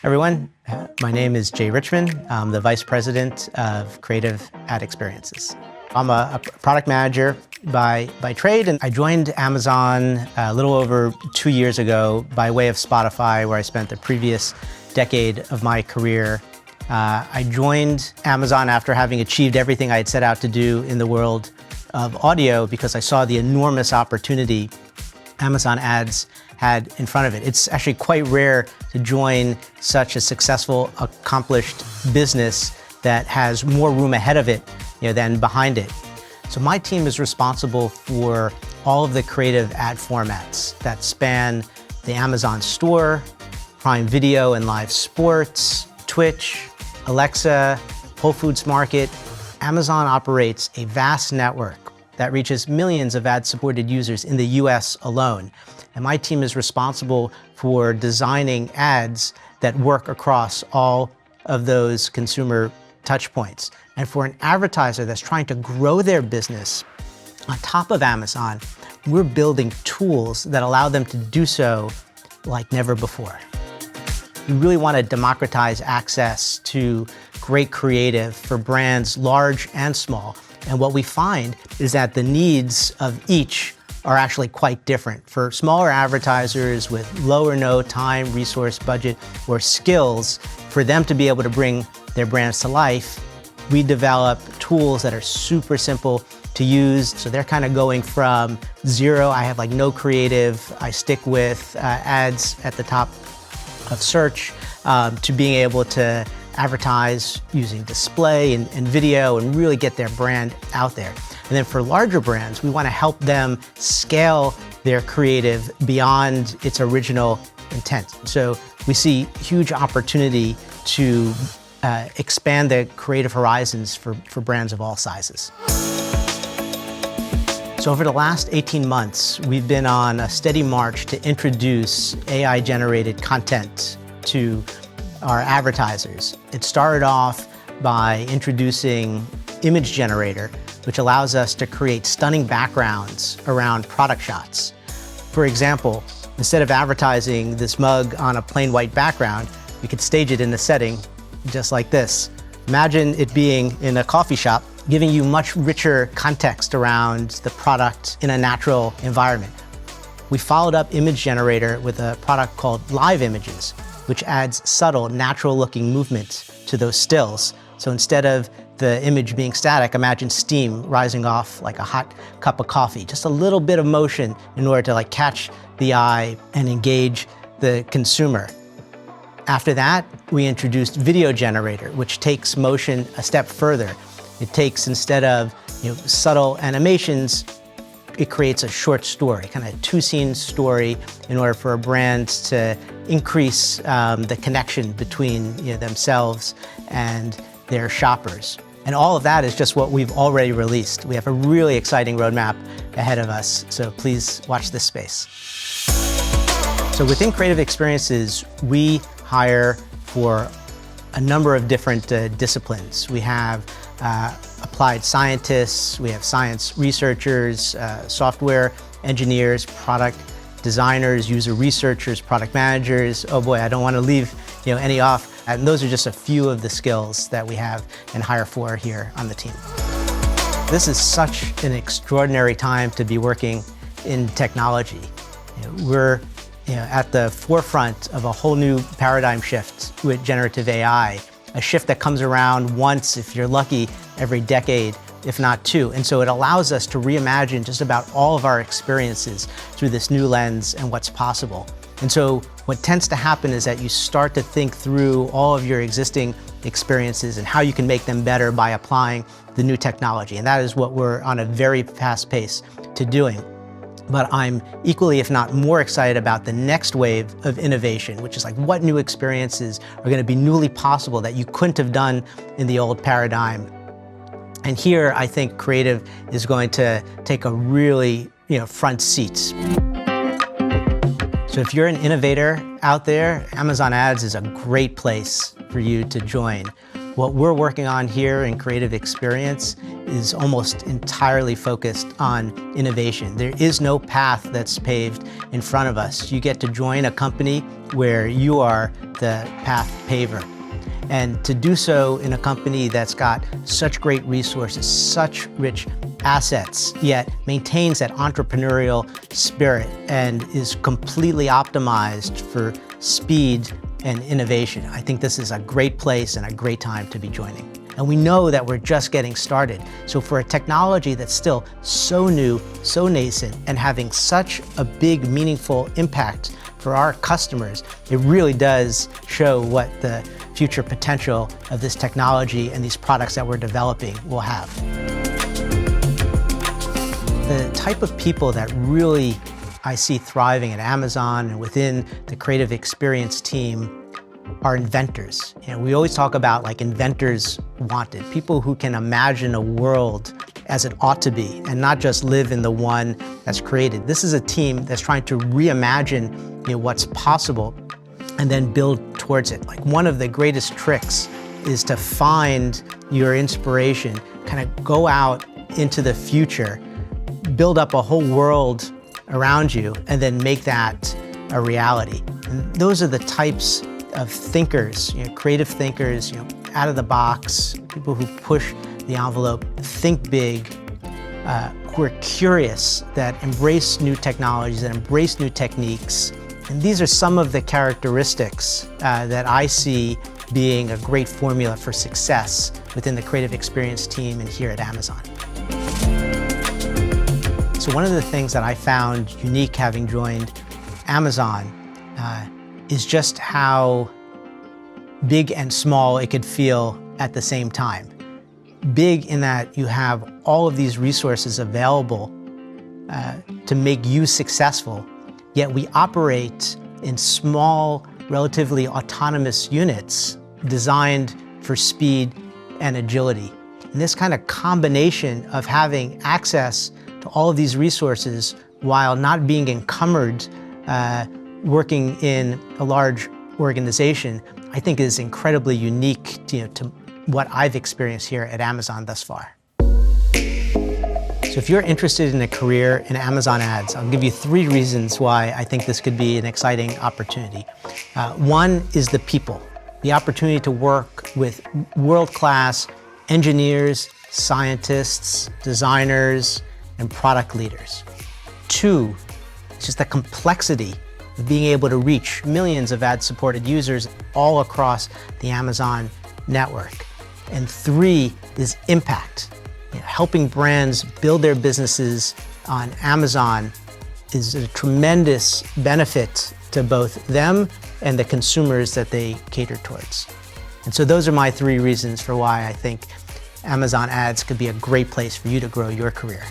Everyone, my name is Jay Richman. I'm the Vice President of Creative Ad Experiences. I'm a product manager by trade, and I joined Amazon a little over 2 years ago by way of Spotify, where I spent the previous decade of my career. I joined Amazon after having achieved everything I had set out to do in the world of audio because I saw the enormous opportunity Amazon Ads had in front of it. It's actually quite rare to join such a successful, accomplished business that has more room ahead of it, than behind it. So my team is responsible for all of the creative ad formats that span the Amazon Store, Prime Video and live sports, Twitch, Alexa, Whole Foods Market. Amazon operates a vast network that reaches millions of ad-supported users in the US alone. And my team is responsible for designing ads that work across all of those consumer touchpoints. And for an advertiser that's trying to grow their business on top of Amazon, we're building tools that allow them to do so like never before. We really want to democratize access to great creative for brands large and small. And what we find is that the needs of each are actually quite different. For smaller advertisers with low or no time, resource, budget, or skills, for them to be able to bring their brands to life, we develop tools that are super simple to use. So they're kind of going from zero, I have no creative, I stick with ads at the top of search, to being able to advertise using display and video and really get their brand out there. And then for larger brands, we want to help them scale their creative beyond its original intent. So we see huge opportunity to expand the creative horizons for brands of all sizes. So over the last 18 months, we've been on a steady march to introduce AI-generated content to our advertisers. It started off by introducing Image Generator, which allows us to create stunning backgrounds around product shots. For example, instead of advertising this mug on a plain white background, we could stage it in a setting just like this. Imagine it being in a coffee shop, giving you much richer context around the product in a natural environment. We followed up Image Generator with a product called Live Images, which adds subtle, natural-looking movement to those stills. So instead of the image being static, imagine steam rising off like a hot cup of coffee. Just a little bit of motion in order to catch the eye and engage the consumer. After that, we introduced Video Generator, which takes motion a step further. It takes, instead of subtle animations, it creates a short story, kind of a two-scene story in order for a brand to increase the connection between themselves and their shoppers. And all of that is just what we've already released. We have a really exciting roadmap ahead of us, so please watch this space. So within Creative Experiences, we hire for a number of different disciplines. We have applied scientists, we have science researchers, software engineers, product designers, user researchers, product managers. Oh boy, I don't want to leave any off. And those are just a few of the skills that we have and hire for here on the team. This is such an extraordinary time to be working in technology. We're at the forefront of a whole new paradigm shift with generative AI, a shift that comes around once, if you're lucky, every decade, if not two. And so it allows us to reimagine just about all of our experiences through this new lens and what's possible. And so what tends to happen is that you start to think through all of your existing experiences and how you can make them better by applying the new technology. And that is what we're on a very fast pace to doing. But I'm equally, if not more, excited about the next wave of innovation, which is what new experiences are going to be newly possible that you couldn't have done in the old paradigm. And here, I think creative is going to take a really, front seat. So if you're an innovator out there, Amazon Ads is a great place for you to join. What we're working on here in Creative Experience is almost entirely focused on innovation. There is no path that's paved in front of us. You get to join a company where you are the path paver. And to do so in a company that's got such great resources, such rich assets, yet maintains that entrepreneurial spirit and is completely optimized for speed and innovation. I think this is a great place and a great time to be joining. And we know that we're just getting started. So for a technology that's still so new, so nascent, and having such a big, meaningful impact for our customers, it really does show what the future potential of this technology and these products that we're developing will have. The type of people that really I see thriving at Amazon and within the Creative Experience team are inventors. We always talk about like inventors wanted, people who can imagine a world as it ought to be and not just live in the one that's created. This is a team that's trying to reimagine what's possible and then build towards it. Like one of the greatest tricks is to find your inspiration, kind of go out into the future, build up a whole world around you, and then make that a reality. And those are the types of thinkers, creative thinkers, out of the box, people who push the envelope, think big, who are curious, that embrace new technologies, that embrace new techniques. And these are some of the characteristics that I see being a great formula for success within the Creative Experience team and here at Amazon. So one of the things that I found unique having joined Amazon is just how big and small it could feel at the same time. Big in that you have all of these resources available to make you successful, yet we operate in small, relatively autonomous units designed for speed and agility. And this kind of combination of having access to all of these resources while not being encumbered working in a large organization, I think is incredibly unique to what I've experienced here at Amazon thus far. So if you're interested in a career in Amazon ads, I'll give you 3 reasons why I think this could be an exciting opportunity. One is the people, the opportunity to work with world-class engineers, scientists, designers, and product leaders. 2, it's just the complexity of being able to reach millions of ad-supported users all across the Amazon network. And 3 is impact. Helping brands build their businesses on Amazon is a tremendous benefit to both them and the consumers that they cater towards. And so those are my 3 reasons for why I think Amazon ads could be a great place for you to grow your career.